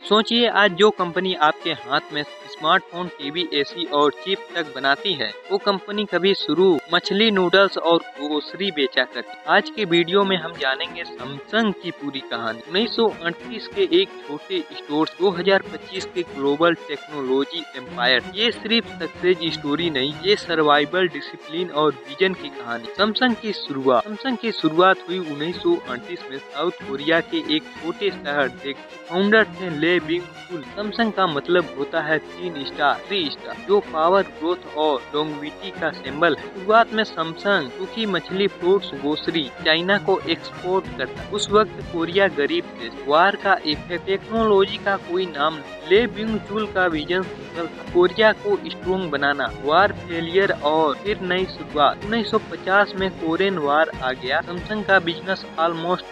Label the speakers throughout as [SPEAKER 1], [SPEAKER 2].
[SPEAKER 1] सोचिए, आज जो कंपनी आपके हाथ में स्मार्टफोन, टीवी, एसी और चिप तक बनाती है, वो कंपनी कभी शुरू मछली, नूडल्स और ग्रोसरी बेचा करती। आज के वीडियो में हम जानेंगे सैमसंग की पूरी कहानी। 1938 के एक छोटे स्टोर 2025 के ग्लोबल टेक्नोलॉजी एम्पायर। ये सिर्फ सक्सेस स्टोरी नहीं, ये सर्वाइवल, डिसिप्लिन और विजन की कहानी। सैमसंग की शुरुआत हुई 1938 में साउथ कोरिया के एक छोटे शहर से। फाउंडर थे ले बिंग चुल। सैमसंग का मतलब होता है 3 स्टार, जो पावर, ग्रोथ और लॉन्गेविटी का सिंबल है। शुरुआत में सैमसंग सूखी मछली, फ्रूट्स, ग्रोसरी चाइना को एक्सपोर्ट करता। उस वक्त कोरिया गरीब थे। वार का इफेक्ट, टेक्नोलॉजी का कोई नाम नहीं। ले बिंग चुल का विजन सिंपल था, कोरिया को स्ट्रॉन्ग बनाना। वार फेलियर और फिर नई शुरुआत। 1950 में कोरियन वार आ गया। सैमसंग का बिजनेस ऑलमोस्ट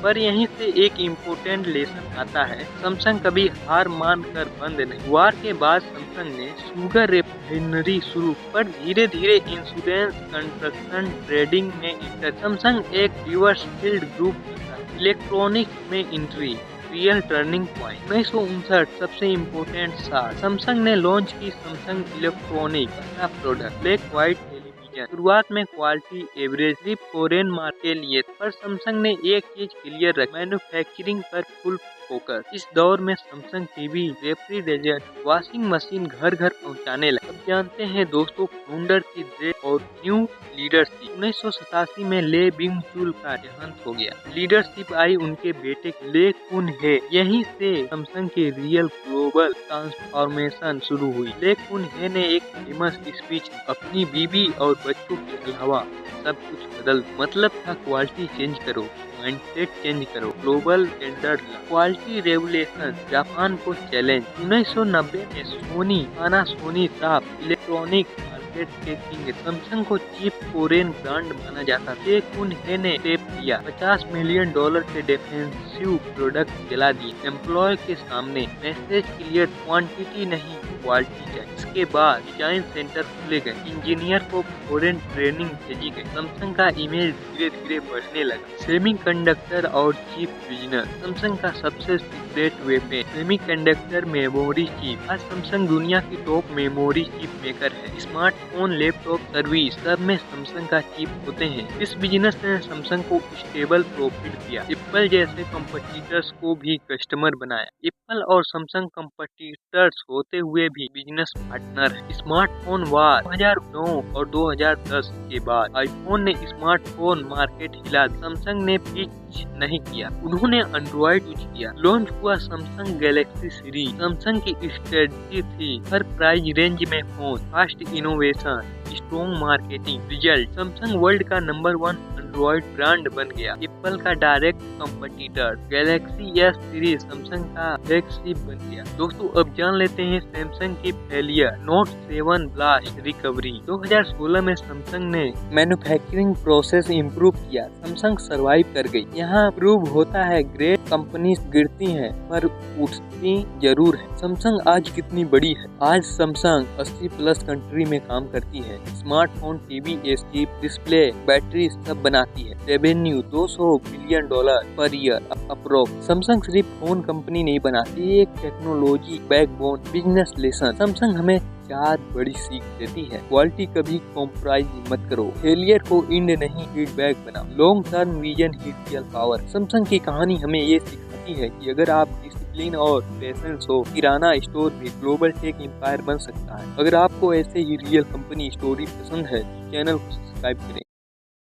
[SPEAKER 1] पर यहीं से एक इम्पोर्टेंट लेसन आता है, सैमसंग कभी हार मान कर बंद नहीं। वार के बाद सैमसंग ने शुगर रिफाइनरी शुरू, पर धीरे धीरे इंश्योरेंस, कंस्ट्रक्शन, ट्रेडिंग में इंटर। सैमसंग एक रिवर्स फील्ड ग्रुप था। इलेक्ट्रॉनिक्स में एंट्री, रियल टर्निंग पॉइंट। 1959 सबसे इम्पोर्टेंट साल, सैमसंग ने लॉन्च की सैमसंग इलेक्ट्रॉनिक का प्रोडक्ट, ब्लैक व्हाइट टेलीविजन। शुरुआत में क्वालिटी एवरेज, सिर्फ कोरियन मार्केट के लिए, पर सैमसंग ने एक चीज क्लियर रखी, मैन्युफैक्चरिंग पर फुल फोकस। इस दौर में Samsung TV, refrigerator, washing machine घर घर पहुंचाने लगे। अब जानते हैं दोस्तों फाउंडर की ड्रेस और न्यू लीडरशिप। 1987 में ले बिंग चुल का देहांत हो गया। लीडरशिप आई उनके बेटे ले कुन हे। यहीं से सैमसंग की रियल ग्लोबल ट्रांसफॉर्मेशन शुरू हुई। ले कुन हे ने एक फेमस स्पीच, अपनी बीवी और बच्चों के अलावा सब कुछ बदल, मतलब था क्वालिटी चेंज करो, माइंडसेट चेंज करो, global standard. Quality revolution, Japan को चैलेंज। 1990 में Sony, Panasonic top electronic market के किंग। सैमसंग को चीप कोरियन ब्रांड माना जाता था। ले कुन हे ने स्टेप लिया, $50 मिलियन के डिफेंसिव प्रोडक्ट दिला दिए। एम्प्लॉय के सामने मैसेज क्लियर, क्वांटिटी नहीं क्वालिटी चाहिए। इसके बाद डिजाइन सेंटर खुले गए, इंजीनियर को फॉरेन ट्रेनिंग भेजी गई। सैमसंग का इमेज धीरे धीरे बढ़ने लगा। सेमीकंडक्टर और चिप बिजनेस, सैमसंग का सबसे secret weapon semiconductor memory chip. आज सैमसंग दुनिया की टॉप मेमोरी चिप मेकर है। स्मार्टफोन, लैपटॉप, सर्विस, सब में सैमसंग का चिप होते हैं। इस बिजनेस ने सैमसंग को स्टेबल प्रॉफिट दिया। एप्पल जैसे कंपटीटर्स को भी कस्टमर बनाया। एप्पल और सैमसंग कंपटीटर्स होते हुए भी बिजनेस पार्टनर है। स्मार्टफोन वार 2009 और 2010 के बाद आईफोन ने स्मार्टफोन मार्केट हिला। सैमसंग ने पीछे नहीं किया, उन्होंने एंड्रॉइड यूज किया। लॉन्च हुआ सैमसंग गैलेक्सी सीरीज। सैमसंग की स्ट्रेटजी थी हर प्राइस रेंज में phone, fast innovation, strong marketing. Result, Samsung world का नंबर 1 एंड्रॉइड ब्रांड बन गया। एप्पल का direct competitor. Galaxy S series Samsung का फ्लैगशिप बन गया। दोस्तों अब जान लेते हैं सैमसंग की फेलियर। Note 7 blast recovery. 2016 में सैमसंग ने मैन्युफैक्चरिंग प्रोसेस इम्प्रूव किया। सैमसंग सरवाइव कर गई। यहाँ प्रूव होता है ग्रेट कंपनीज गिरती हैं पर उठती जरूर है। सैमसंग आज कितनी बड़ी है। आज सैमसंग 80+ कंट्री में काम करती है। Smartphone, TV, AC, display, battery सब बनाती है। Revenue $200 billion per year approx. Samsung सिर्फ फोन कंपनी नहीं बनाती, एक technology backbone. Business lesson, Samsung हमें 4 बड़ी सीख देती है। क्वालिटी कभी कॉम्प्रोमाइज मत करो, फेलियर को इंड नहीं फीडबैक बनाओ, लॉन्ग टर्म विजन ही रियल पावर। सैमसंग की कहानी हमें ये सिखाती है कि अगर आप डिसिप्लिन और पेशेंस हो, किराना स्टोर भी ग्लोबल टेक एम्पायर बन सकता है। अगर आपको ऐसे ही रियल कंपनी स्टोरी पसंद है, चैनल को सब्सक्राइब करें।